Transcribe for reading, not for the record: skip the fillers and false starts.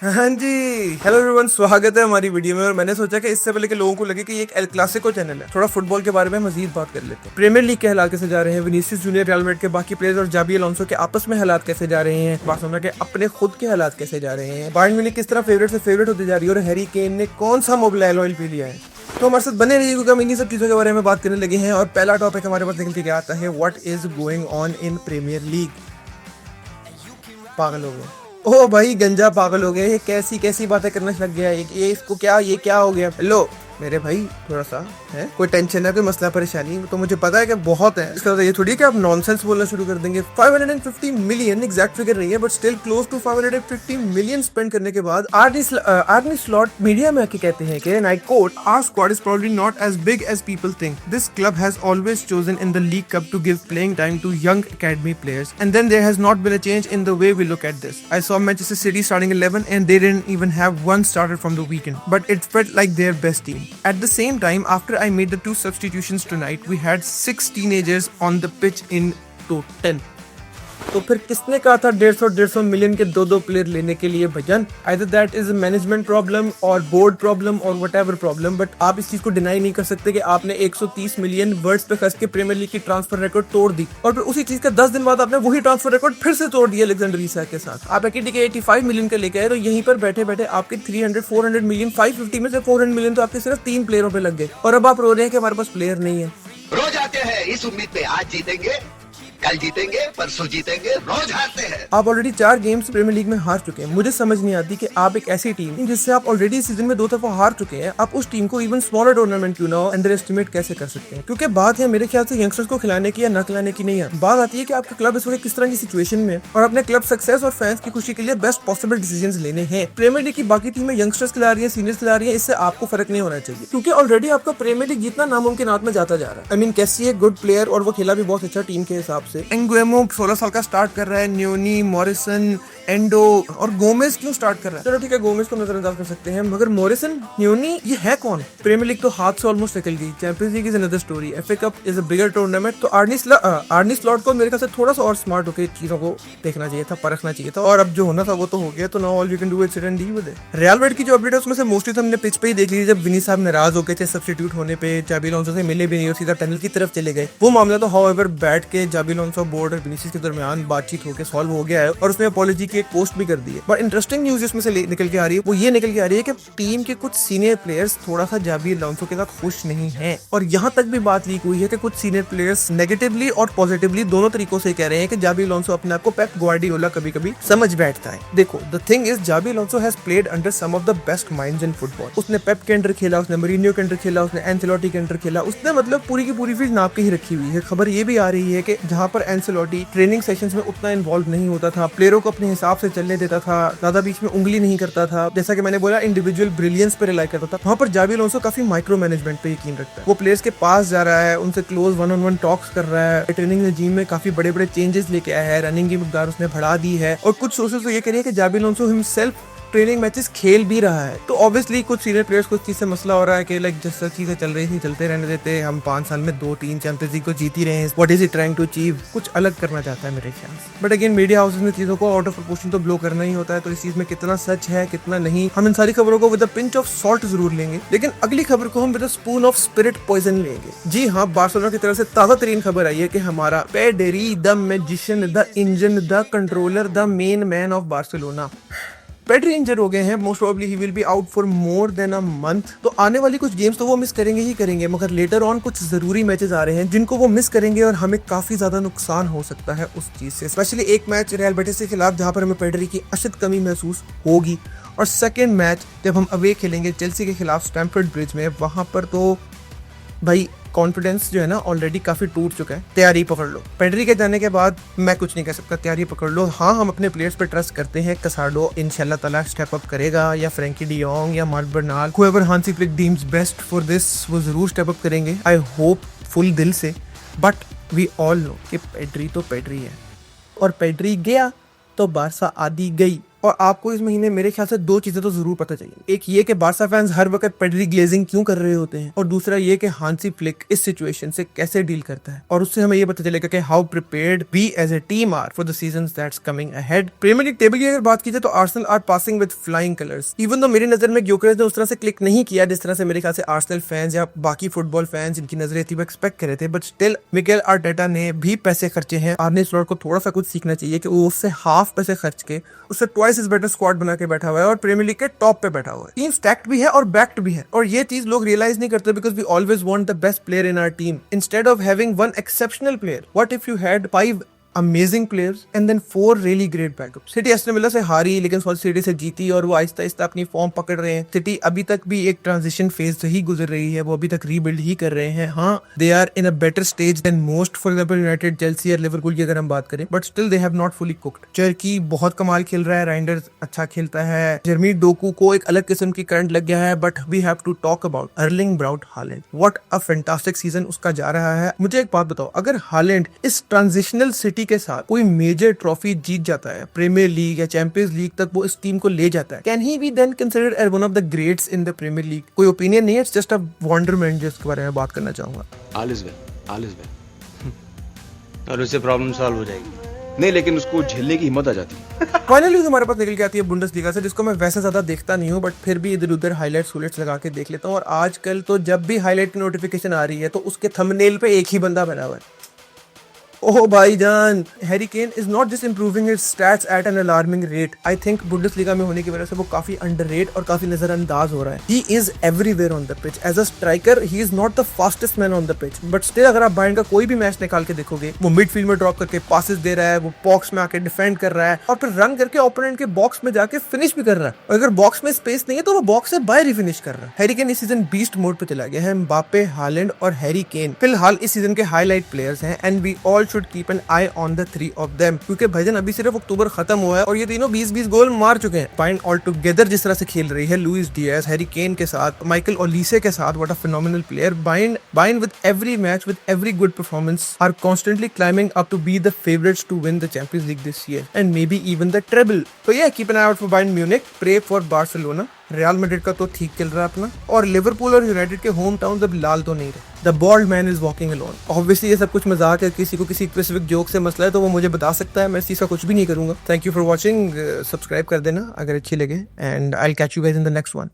हाँ जी, hello everyone, स्वागत है हमारी वीडियो में। और मैंने सोचा कि इससे पहले कि लोगों को लगे कि ये एक एल क्लासिको चैनल है, थोड़ा फुटबॉल के बारे में मजीद बात कर लेते हैं। प्रीमियर लीग के हालात कैसे जा रहे हैं, विनीसियस जूनियर, रियल मैड्रिड के बाकी प्लेयर्स और जाबी अलोंसो के आपस में हालात कैसे जा रहे हैं, बार्सिलोना के अपने खुद के हालात कैसे जा रहे हैं, बायर्न म्यूनिख किस तरह फेवरेट से फेवरेट होती जा रही है और हैरी केन ने कौन सा मोबाइल ऑयल पी लिया है। तो हमारे साथ बने रहिए क्योंकि हम इन्हीं सब चीजों के बारे में बात करने लगे हैं। और पहला टॉपिक हमारे पास निकल के क्या आता है, what is going on in Premier League. पागल हो गए, ओ भाई गंजा पागल हो गए, ये कैसी कैसी बातें करने लग गया है। ये इसको क्या, ये क्या हो गया। लो मेरे भाई, थोड़ा सा है, कोई टेंशन है, कोई मसला परेशानी तो मुझे पता है कि बहुत है। इसका ये थोड़ी कि आप नॉनसेंस बोलना शुरू कर देंगे। 550 मिलियन एग्जैक्ट फिगर नहीं है, but still close to 550 million spend करने के बाद आर्ने स्लॉट मीडिया में आके कहते हैं कि, and I quote, our squad is probably not as big as people think. This club has always chosen in the League Cup to give playing time to young academy players, and then there has not been a change in the way we look at this. I saw Manchester City starting 11 and they didn't even have one starter from the weekend, but it felt like their best team. At the same time, after I made the 2 substitutions tonight, we had 6 teenagers on the pitch in total. तो फिर किसने कहा था 150 million के दो player लेने के लिए भजन। Either that is management problem और बोर्ड प्रॉब्लम और व्हाटएवर प्रॉब्लम, बट आप इस चीज को डिनाई नहीं कर सकते कि आपने 130 मिलियन वर्ड्स पे खर्च के प्रीमियर लीग की ट्रांसफर रिकॉर्ड तोड़ दी और फिर उसी चीज का 10 दिन बाद आपने वही ट्रांसफर रिकॉर्ड फिर से तोड़ दिया अलेक्जेंडर इसाक के साथ। आप एकेडी के 85 मिलियन का लेके आए तो यहीं पर बैठे बैठे आपके 300-400 मिलियन, 550 में से 400 मिलियन तो आपके सिर्फ 3 प्लेयरों पे लग गए और अब आप रो रहे हैं कि हमारे पास प्लेयर नहीं है। रोज आते हैं इस उम्मीद पे आज जीतेंगे, कल जीतेंगे, परसों जीतेंगे, रोज हारते हैं। आप ऑलरेडी 4 गेम्स प्रीमियर लीग में हार चुके हैं। मुझे समझ नहीं आती कि आप एक ऐसी टीम जिससे आप ऑलरेडी सीजन में 2 दफा हार चुके हैं, आप उस टीम को इवन स्मॉलर टूर्नामेंट क्यों ना हो अंडर एस्टिमेट कैसे कर सकते हैं। क्योंकि बात है मेरे ख्याल से यंगस्टर्स को खिलाने की या न खिलाने की नहीं है, बात आती है कि आपका क्लब इस वक्त किस तरह की सिचुएशन में और अपने क्लब सक्सेस और फैंस की खुशी के लिए बेस्ट पॉसिबल डिसीजंस लेने हैं। प्रीमियर लीग की बाकी टीमें यंगस्टर्स खिला रही है, सीनियर्स खिला रही है, इससे आपको फर्क नहीं होना चाहिए क्योंकि ऑलरेडी आपका प्रीमियर लीग जितना नामुमकिनात में जाता जा रहा है। आई मीन कैसी है गुड प्लेयर और वो खेला भी बहुत अच्छा टीम के हिसाब से। एंगुएमो 16 साल का स्टार्ट कर रहा है, न्योनी, मॉरिसन, एंडो और गोमेज क्यों स्टार्ट कर रहा है। चलो ठीक है, गोमेज को नजरअंदाज कर सकते हैं, मगर मॉरिसन, न्योनी, ये है कौन। प्रीमियर लीग तो हाथ से ऑलमोस्ट निकल गई, champions league is another story, FA cup is a bigger tournament. तो आर्ने स्लॉट को मेरे ख्याल से थोड़ा सा और स्मार्ट होकर चीजों को देखना चाहिए था, परखना चाहिए था, और अब जो होना था वो तो हो गया। तो now all you can do is sit and deal with it. Real Madrid की जो अपडेट है उसमें से मोस्टली तो हमने पिच पे ही देख ली, जब विनी साहब नाराज हो गए थे सब्स्टिट्यूट होने पे, जाबी अलोंसो से मिले भी नहीं और सीधा टनल की तरफ चले गए। वो मामला तो हाउएवर बैठ के जाबी अलोंसो बोर्ड और विनीसियस के दरमियान बातचीत होकर सॉल्व हो गया है और उसने अपॉलॉजी की एक पोस्ट भी कर दी है। बट इंटरेस्टिंग न्यूज इसमें से निकल के आ रही है, वो ये निकल के आ रही है कि टीम के कुछ सीनियर प्लेयर्स थोड़ा सा जाबी अलोंसो के साथ खुश नहीं हैं और यहाँ तक भी बात लीक हुई है कि कुछ सीनियर प्लेयर्स नेगेटिवली और पॉजिटिवली दोनों तरीकों से कह रहे हैं कि जाबी अलोंसो अपने आप को पेप ग्वार्डियोला कभी कभी समझ बैठता है। देखो, the thing is Xabi Alonso has played under some of the best minds in football. उसने पेप के अंडर खेला, उसने मरीनियो के अंडर खेला, उसने एंसेलोटी के अंडर खेला, उसने मतलब पूरी की पूरी फील्ड नाप के ही रखी हुई है। खबर ये भी आ रही है कि जहाँ पर एंसेलोटी ट्रेनिंग सेशंस में उतना इन्वॉल्व नहीं होता था, प्लेयरों को अपने हिसाब से चलने देता था, ज्यादा बीच में उंगली नहीं करता था, जैसा कि मैंने बोला इंडिविजुअल ब्रिलियंस पे रिलाई करता था, वहाँ पर जाबी अलोंसो काफी माइक्रो मैनेजमेंट पे यकीन रखता है। वो प्लेयर्स के पास जा रहा है, उनसे क्लोज 1-on-1 टॉक्स कर रहा है, ट्रेनिंग रेजिम में काफी बड़े बड़े चेंजेस लेके आया है, रनिंग की मिकदार उसने बढ़ा दी है और कुछ सोर्सेस तो ये कह रही है कि जाबी अलोंसो हिमसेल्फ ट्रेनिंग मैचेस खेल भी रहा है। तो ऑब्वियसली कुछ सीनियर प्लेयर्स को इस चीज से मसला हो रहा है कि लाइक जिस चीजें चल रही थी चलते रहने देते, हम 5 साल में 2-3 चैंपियंस लीग को जीत ही रहे हैं, what is he trying to achieve, कुछ अलग करना चाहता है मेरे ख्याल से। बट अगेन मीडिया हाउसेस में चीजों को आउट ऑफ प्रोपोर्शन तो ब्लो करना ही होता है, तो इस चीज में कितना सच है कितना नहीं, हम इन सारी खबरों को with a pinch of salt जरूर लेंगे, लेकिन अगली खबर को हम with a spoon of spirit poison लेंगे। जी हाँ, बार्सिलोना की तरफ से ताजा तरीन खबर आई है कि हमारा Pedri the magician, the engine, the controller, the main man of Barcelona, Pedri injured हो गए हैं। Most probably he will be out for more than a month. तो आने वाली कुछ गेम्स तो वो मिस करेंगे ही करेंगे, मगर लेटर ऑन कुछ जरूरी मैचेस आ रहे हैं जिनको वो मिस करेंगे और हमें काफी ज्यादा नुकसान हो सकता है उस चीज से। स्पेशली एक मैच रियल बेटिस के खिलाफ जहां पर हमें पेड्री की अशद कमी महसूस होगी, और सेकेंड मैच जब हम अवे खेलेंगे चेल्सी के खिलाफ स्टैमफोर्ड ब्रिज में, वहां पर तो भाई कॉन्फिडेंस जो है ना ऑलरेडी काफी टूट चुका है। तैयारी पकड़ लो। पेड्री के जाने के बाद मैं कुछ नहीं कह सकता, तैयारी पकड़ लो। हाँ, हम अपने प्लेयर्स पे ट्रस्ट करते हैं, कसाडो इंशाल्लाह ताला स्टेप अप करेगा, या फ्रैंकी डी योंग या Marc Bernal, however Hansi Flick deems best for this, वो जरूर स्टेप अप करेंगे, आई होप फुल दिल से। बट वी ऑल नो कि पेड्री तो पेड्री है और पेड्री गया तो बारसा आदि गई। और आपको इस महीने मेरे ख्याल से दो चीजें तो जरूर पता चाहिए। एक ये कि बार्सा फैंस हर वक्त पेड्री ग्लेजिंग क्यों कर रहे होते हैं, और दूसरा ये कि हांसी फ्लिक इस सिचुएशन से कैसे डील करता है, और उससे हमें ये पता चलेगा कि how prepared we as a team are for the seasons that's coming ahead. Premier League table की अगर बात की जाए तो Arsenal are passing with flying colours. Even तो मेरी नजर में ग्योकेरेस ने उस तरह से क्लिक नहीं किया जिस तरह से मेरे ख्याल से आर्सेनल फैंस या बाकी फुटबॉल फैंस जिनकी नजरें थी वो एक्सपेक्ट कर रहे थे, बट स्टिल मिकेल आर्टेटा ने भी पैसे खर्चे हैं। आर्ने स्लॉट को थोड़ा सा कुछ सीखना चाहिए कि वो उससे हाफ पैसे खर्च के उससे ट्वाइस इज बेटर स्क्वाड बना के बैठा हुआ है और प्रीमियर लीग के टॉप पे बैठा हुआ है। टीम स्टैक्ड भी है और बैक्ड भी है, और ये चीज लोग रियलाइज नहीं करते because we always want the best player in our team instead of having one exceptional player. What if you had 5 amazing players and then 4 really great backups. City Aston Villa से हारी लेकिन city से जीती और वो आहिस्ता आहिस्ता अपनी form पकड़ रहे हैं। सिटी अभी तक भी एक ट्रांजिशन फेज से ही गुजर रही है, वो अभी तक रीबिल्ड ही कर रहे हैं। हाँ, they are in a better stage than most, for example United, Chelsea और लिवरपूल की अगर हम बात करें, but still they have not fully cooked. Cherki बहुत कमाल खेल रहा है, राइंडर्स अच्छा खेलता है, जर्मी डोकू को एक अलग किस्म की करंट लग गया है, but we have to talk about Erling Braut Haaland. What a fantastic season उसका जा रहा है। मुझे एक बात बताओ, अगर हालैंड इस ट्रांजिशनल सिटी के साथ कोई मेजर ट्रॉफी जीत जाता है, प्रीमियर लीग या चैंपियंस लीग तक वो इस टीम को ले जाता है, can he be then considered as one of the greats in the Premier League? कोई ओपिनियन नहीं है, इट्स जस्ट अ वंडरमेंट जिसके बारे में बात करना चाहूंगा। ऑल इज वेल और उससे प्रॉब्लम सॉल्व हो जाएगी। नहीं, लेकिन उसको झेलने की हिम्मत आ जाती है। फाइनली हमारे पास निकल के आती है बुंडेसलीगा से, जिसको मैं वैसे ज्यादा देखता नहीं हूँ, बट फिर भी इधर उधर हाइलाइट्स लगा के देख लेता हूँ। और आजकल तो जब भी हाईलाइट की नोटिफिकेशन आ रही है तो उसके थंबनेल पे एक ही बंदा बना हुआ है। ओह भाईजान, Harry Kane is not just improving his stats at an alarming rate. I think Bundesliga में होने की वजह से वो काफी अंडररेट और काफी नजरअंदाज हो रहा है। He is everywhere on the pitch. As a striker he is not the fastest man on the pitch, but still अगर आप बायर्न का कोई भी मैच निकाल के देखोगे, वो मिडफील्ड में ड्रॉप करके पासेस दे रहा है, वो बॉक्स में आके डिफेंड कर रहा है और फिर रन करके ओपोनेंट के बॉक्स में जाके फिनिश भी कर रहा है। और अगर बॉक्स में स्पेस नहीं है तो वो बॉक्स से बाहर ही फिनिश कर रहा है। हैरी केन इस सीजन बीस्ट मोड पे चला गया है। एम्बापे, हालैंड और हैरी केन फिलहाल इस सीजन के हाईलाइट प्लेयर्स हैं, and we all should keep an eye on the 3 of them, क्योंकि भाईजान अभी सिर्फ अक्टूबर खत्म हुआ है और ये तीनों 20-20 गोल मार चुके हैं। बायर्न ऑल टुगेदर जिस तरह से खेल रही है, लुइस डियाज, हैरी केन के साथ, माइकल ओलिसे के साथ, what a phenomenal player. Bayern with every match, with every good performance, are constantly climbing up to be the favorites to win the Champions League this year and maybe even the treble. So yeah, keep an eye out for Bayern Munich, pray for Barcelona. Real Madrid का तो ठीक चल रहा है अपना, और Liverpool और United के होम टाउन अब लाल तो नहीं रहे। The bald man is walking alone. Obviously ये सब कुछ मजाक है, किसी को किसी स्पेसिफिक जोक से मसला है तो वो मुझे बता सकता है, मैं इस चीज का कुछ भी नहीं करूंगा। Thank you for watching, subscribe कर देना अगर अच्छी लगे, and I will catch you guys in the next one.